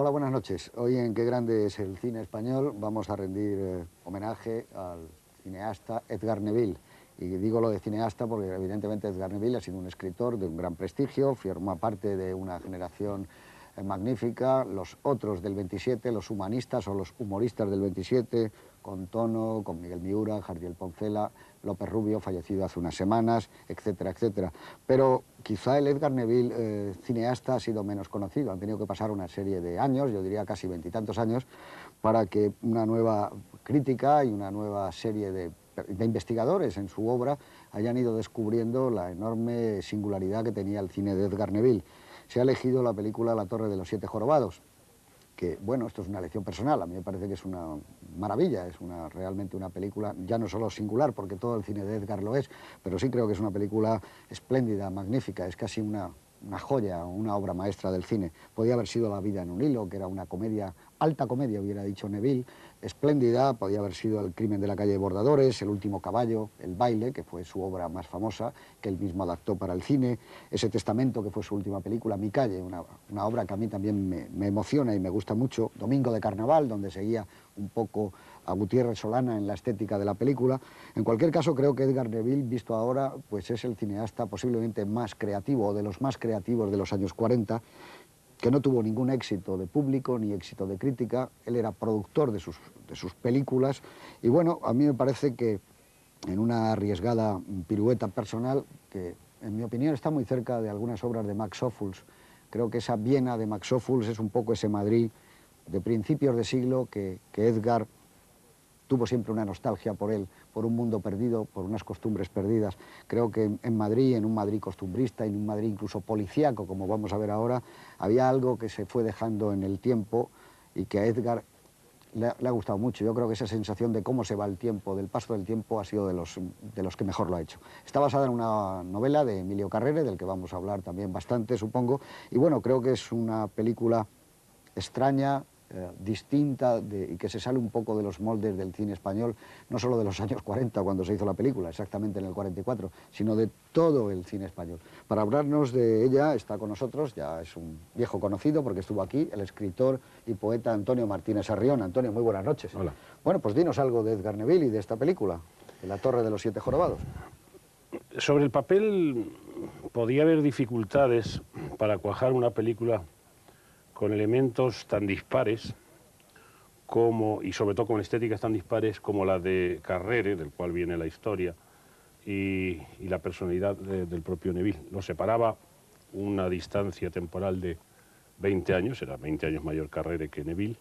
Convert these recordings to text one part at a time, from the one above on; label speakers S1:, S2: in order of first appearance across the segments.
S1: Hola, buenas noches. Hoy en Qué grande es el cine español vamos a rendir homenaje al cineasta Edgar Neville. Y digo lo de cineasta porque evidentemente Edgar Neville ha sido un escritor de un gran prestigio, forma parte de una generación magnífica. Los otros del 27, los humanistas o los humoristas del 27, con Tono, con Miguel Miura, Jardiel Poncela, López Rubio, fallecido hace unas semanas, etcétera, etcétera. Pero quizá el Edgar Neville cineasta ha sido menos conocido. Han tenido que pasar una serie de años, yo diría casi veintitantos años, para que una nueva crítica y una nueva serie de investigadores en su obra hayan ido descubriendo la enorme singularidad que tenía el cine de Edgar Neville. Se ha elegido la película La Torre de los Siete Jorobados, que, bueno, esto es una elección personal, a mí me parece que es una maravilla, es realmente una película, ya no solo singular, porque todo el cine de Edgar lo es, pero sí creo que es una película espléndida, magnífica, es casi una joya, una obra maestra del cine. Podía haber sido La vida en un hilo, que era una comedia, alta comedia, hubiera dicho Neville, espléndida. Podía haber sido El crimen de la calle de Bordadores, El último caballo, El baile, que fue su obra más famosa, que él mismo adaptó para el cine, Ese testamento, que fue su última película, Mi calle, una obra que a mí también me emociona y me gusta mucho, Domingo de carnaval, donde seguía un poco a Gutiérrez Solana en la estética de la película. En cualquier caso, creo que Edgar Neville, visto ahora, pues es el cineasta posiblemente más creativo, o de los más creativos de los años 40, que no tuvo ningún éxito de público ni éxito de crítica. Él era productor de sus películas y, bueno, a mí me parece que en una arriesgada pirueta personal, que en mi opinión está muy cerca de algunas obras de Max Ophuls. Creo que esa Viena de Max Ophuls es un poco ese Madrid de principios de siglo que Edgar tuvo siempre una nostalgia por él, por un mundo perdido, por unas costumbres perdidas. Creo que en Madrid, en un Madrid costumbrista, en un Madrid incluso policíaco, como vamos a ver ahora, había algo que se fue dejando en el tiempo y que a Edgar le ha gustado mucho. Yo creo que esa sensación de cómo se va el tiempo, del paso del tiempo, ha sido de los que mejor lo ha hecho. Está basada en una novela de Emilio Carrere, del que vamos a hablar también bastante, supongo, y bueno, creo que es una película extraña, distinta y que se sale un poco de los moldes del cine español, no solo de los años 40 cuando se hizo la película, exactamente en el 44, sino de todo el cine español. Para hablarnos de ella está con nosotros, ya es un viejo conocido porque estuvo aquí, el escritor y poeta Antonio Martínez Sarrión. Antonio, muy buenas noches.
S2: Hola.
S1: Bueno, pues dinos algo de Edgar Neville y de esta película, de La Torre de los Siete Jorobados.
S2: Sobre el papel podía haber dificultades para cuajar una película con elementos tan dispares como, y sobre todo con estéticas tan dispares como la de Carrere, del cual viene la historia, y la personalidad del propio Neville. Lo separaba una distancia temporal de 20 años, era 20 años mayor Carrere que Neville,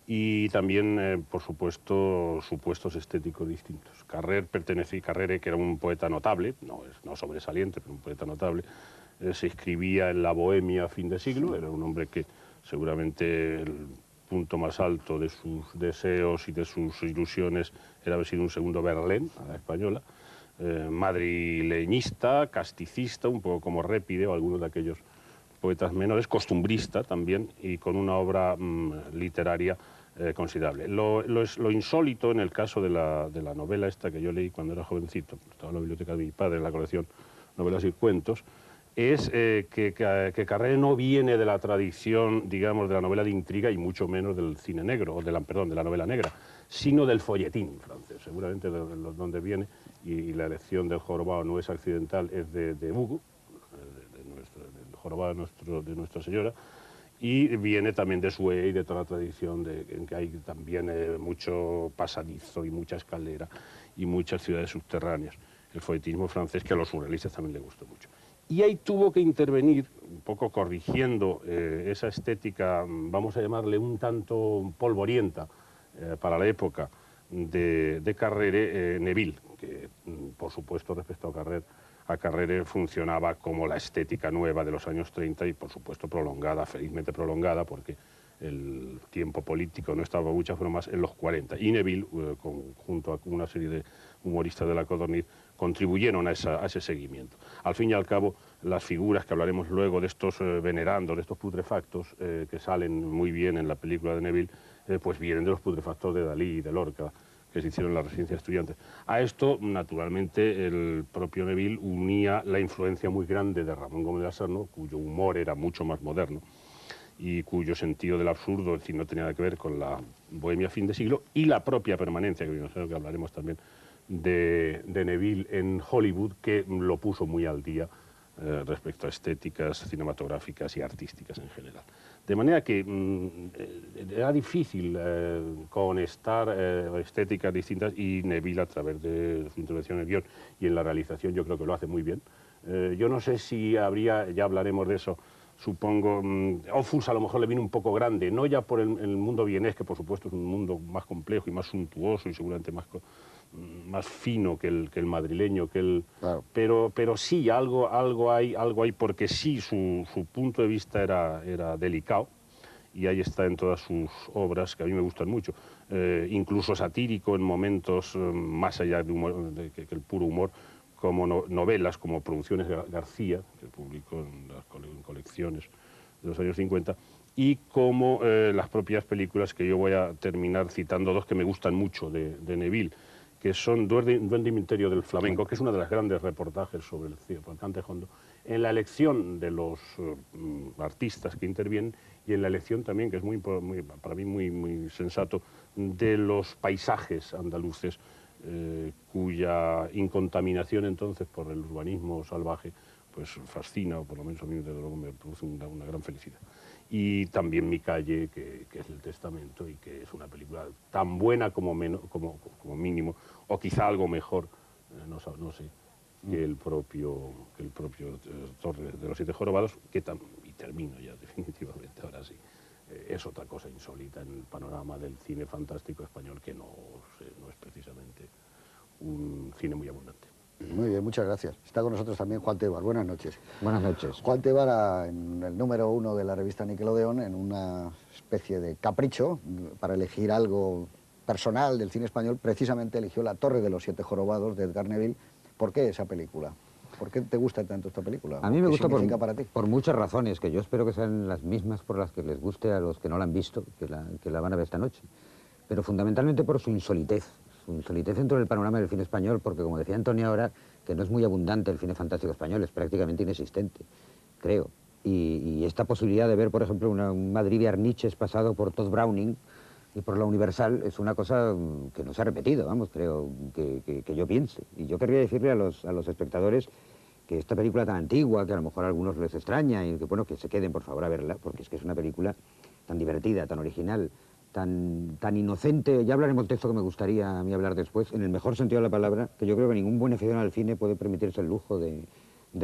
S2: y también, por supuesto, supuestos estéticos distintos. Carrere, que era un poeta notable, no sobresaliente, pero un poeta notable, se inscribía en la bohemia a fin de siglo, era un hombre que seguramente el punto más alto de sus deseos y de sus ilusiones era haber sido un segundo Verlaine, a la española, madrileñista, casticista, un poco como Répide o algunos de aquellos poetas menores, costumbrista también, y con una obra literaria considerable. Lo insólito en el caso de la novela esta que yo leí cuando era jovencito, estaba en la biblioteca de mi padre, en la colección Novelas y Cuentos, es que Carrere no viene de la tradición, digamos, de la novela de intriga y mucho menos del cine negro, o de la novela negra, sino del folletín francés, seguramente de donde viene, y la elección del jorobado no es accidental, es de Hugo, del jorobado de Nuestra Señora, y viene también de Sue y de toda la tradición en que hay también mucho pasadizo y mucha escalera y muchas ciudades subterráneas. El folletismo francés, que a los surrealistas también le gustó mucho. Y ahí tuvo que intervenir, un poco corrigiendo esa estética, vamos a llamarle un tanto polvorienta para la época de Carrere, Neville, que por supuesto respecto a Carrere funcionaba como la estética nueva de los años 30 y por supuesto prolongada, felizmente prolongada, porque el tiempo político no estaba muchas bromas en los 40. Y Neville, junto a una serie de humoristas de la Codorniz, contribuyeron a ese seguimiento. Al fin y al cabo, las figuras que hablaremos luego de estos venerandos, de estos putrefactos, que salen muy bien en la película de Neville, pues vienen de los putrefactos de Dalí y de Lorca, que se hicieron en la residencia de estudiantes. A esto, naturalmente, el propio Neville unía la influencia muy grande de Ramón Gómez de la Serna, cuyo humor era mucho más moderno, y cuyo sentido del absurdo, en fin, no tenía nada que ver con la bohemia fin de siglo, y la propia permanencia, que me imagino que hablaremos también, de Neville en Hollywood, que lo puso muy al día respecto a estéticas cinematográficas y artísticas en general. De manera que era difícil conectar estéticas distintas, y Neville, a través de su intervención en el guión y en la realización, yo creo que lo hace muy bien. Yo no sé si habría, ya hablaremos de eso, supongo, Ophuls a lo mejor le vino un poco grande, no ya por el mundo vienés, que por supuesto es un mundo más complejo y más suntuoso y seguramente más fino que el madrileño,
S1: Claro.
S2: pero sí, algo hay, porque sí, su punto de vista era delicado, y ahí está en todas sus obras, que a mí me gustan mucho, incluso satírico en momentos más allá de, que el puro humor, como novelas, como Producciones García, que publicó en las colecciones de los años 50, y como las propias películas, que yo voy a terminar citando dos que me gustan mucho de Neville, que son Duende y Misterio del Flamenco, que es una de las grandes reportajes sobre el cante hondo, en la elección de los artistas que intervienen, y en la elección también, que es para mí muy sensato, de los paisajes andaluces, cuya incontaminación entonces por el urbanismo salvaje pues fascina, o por lo menos a mí desde luego me produce una gran felicidad. Y también Mi calle, que es El testamento, y que es una película tan buena como mínimo, o quizá algo mejor, no sé, que el propio Torre de los Siete Jorobados, y termino ya definitivamente, ahora sí, es otra cosa insólita en el panorama del cine fantástico español, que no es precisamente un cine muy abundante.
S1: Muy bien, muchas gracias. Está con nosotros también Juan Tebar. Buenas noches.
S3: Buenas noches.
S1: Juan Tebar, en el número 1 de la revista Nickelodeon, en una especie de capricho para elegir algo personal del cine español, precisamente eligió La Torre de los Siete Jorobados de Edgar Neville. ¿Por qué esa película? ¿Por qué te gusta tanto esta película?
S3: A mí me gusta
S1: para ti?
S3: por muchas razones, que yo espero que sean las mismas por las que les guste a los que no la han visto, que la van a ver esta noche. Pero fundamentalmente por su insolitez dentro del panorama del cine español, porque como decía Antonio ahora, que no es muy abundante el cine fantástico español, es prácticamente inexistente, creo. Y esta posibilidad de ver, por ejemplo, un Madrid de Arniches pasado por Todd Browning y por la Universal es una cosa que no se ha repetido, vamos, creo que yo piense. Y yo querría decirle a los espectadores que esta película tan antigua, que a lo mejor a algunos les extraña, y que bueno, que se queden por favor a verla, porque es que es una película tan divertida, tan original, tan inocente. Ya hablaremos de esto, que me gustaría a mí hablar después, en el mejor sentido de la palabra, que yo creo que ningún buen aficionado al cine puede permitirse el lujo de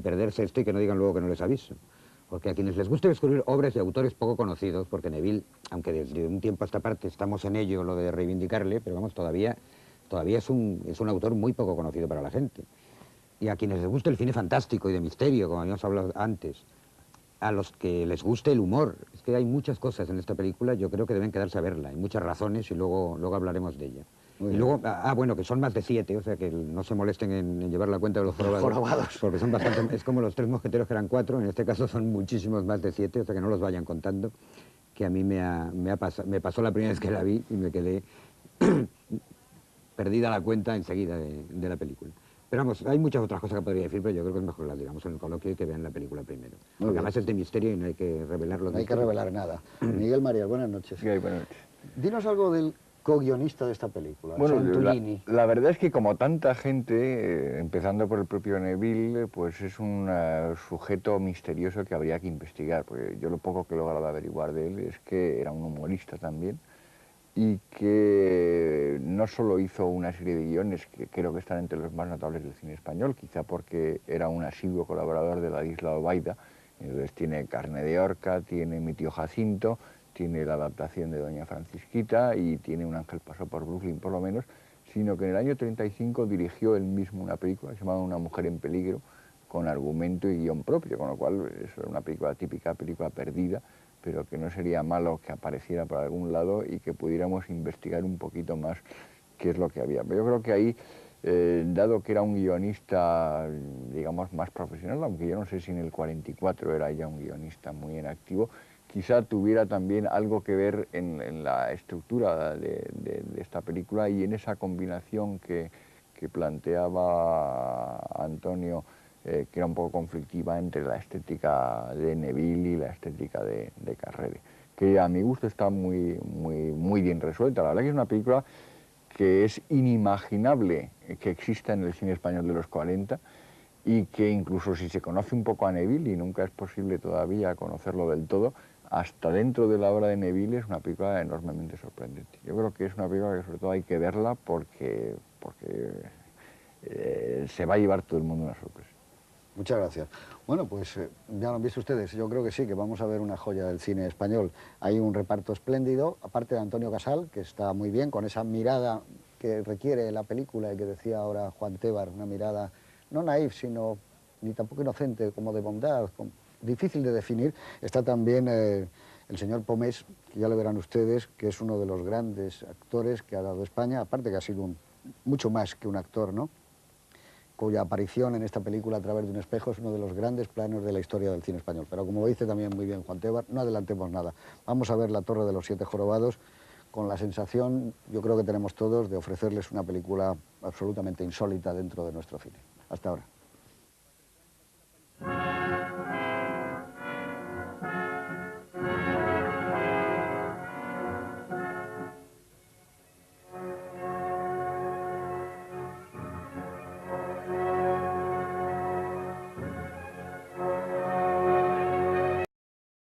S3: perderse esto, y que no digan luego que no les aviso. Porque a quienes les guste descubrir obras y autores poco conocidos, porque Neville, aunque desde un tiempo a esta parte estamos en ello, lo de reivindicarle, pero vamos, todavía es un autor muy poco conocido para la gente. Y a quienes les guste el cine fantástico y de misterio, como habíamos hablado antes, a los que les guste el humor, es que hay muchas cosas en esta película, yo creo que deben quedarse a verla, hay muchas razones, y luego hablaremos de ella. Y luego, bueno, que son más de 7, o sea que no se molesten en llevar la cuenta de los jorobados, porque son bastante, es como los 3 mosqueteros, que eran 4, en este caso son muchísimos más de 7, o sea que no los vayan contando, que a mí me pasó la primera vez que la vi y me quedé perdida la cuenta enseguida de la película. Pero vamos, hay muchas otras cosas que podría decir, pero yo creo que es mejor las digamos en el coloquio y que vean la película primero. Porque además es de misterio y no hay que revelarlo.
S1: No hay que revelar nada. Miguel María, buenas noches.
S4: Sí, buenas noches.
S1: Dinos algo del co-guionista de esta película,
S4: Bueno,
S1: Santolini.
S4: la verdad es que como tanta gente, empezando por el propio Neville, pues es un sujeto misterioso que habría que investigar, porque yo lo poco que he logrado averiguar de él es que era un humorista también, y que no solo hizo una serie de guiones que creo que están entre los más notables del cine español, quizá porque era un asiduo colaborador de Ladislao Baida. Entonces tiene Carne de Horca, tiene Mi tío Jacinto, tiene la adaptación de Doña Francisquita y tiene Un ángel pasó por Brooklyn, por lo menos, sino que en el año 35 dirigió él mismo una película llamada Una mujer en peligro, con argumento y guión propio, con lo cual es una película típica, película perdida, pero que no sería malo que apareciera por algún lado y que pudiéramos investigar un poquito más qué es lo que había. Pero yo creo que ahí, dado que era un guionista, digamos, más profesional, aunque yo no sé si en el 44 era ya un guionista muy en activo, quizá tuviera también algo que ver en la estructura de esta película y en esa combinación que planteaba Antonio que era un poco conflictiva entre la estética de Neville y la estética de Carrere, que a mi gusto está muy bien resuelta. La verdad que es una película que es inimaginable que exista en el cine español de los 40 y que incluso si se conoce un poco a Neville, y nunca es posible todavía conocerlo del todo, hasta dentro de la obra de Neville es una película enormemente sorprendente. Yo creo que es una película que sobre todo hay que verla porque se va a llevar todo el mundo una sorpresa.
S1: Muchas gracias. Bueno, pues ya lo han visto ustedes, yo creo que sí, que vamos a ver una joya del cine español. Hay un reparto espléndido, aparte de Antonio Casal, que está muy bien, con esa mirada que requiere la película y que decía ahora Juan Tébar, una mirada no naif, sino ni tampoco inocente, como de bondad, difícil de definir. Está también el señor Pomés, que ya lo verán ustedes, que es uno de los grandes actores que ha dado España, aparte que ha sido mucho más que un actor, ¿no?, cuya aparición en esta película a través de un espejo es uno de los grandes planos de la historia del cine español. Pero como dice también muy bien Juan Tébar, no adelantemos nada. Vamos a ver La Torre de los Siete Jorobados con la sensación, yo creo que tenemos todos, de ofrecerles una película absolutamente insólita dentro de nuestro cine. Hasta ahora.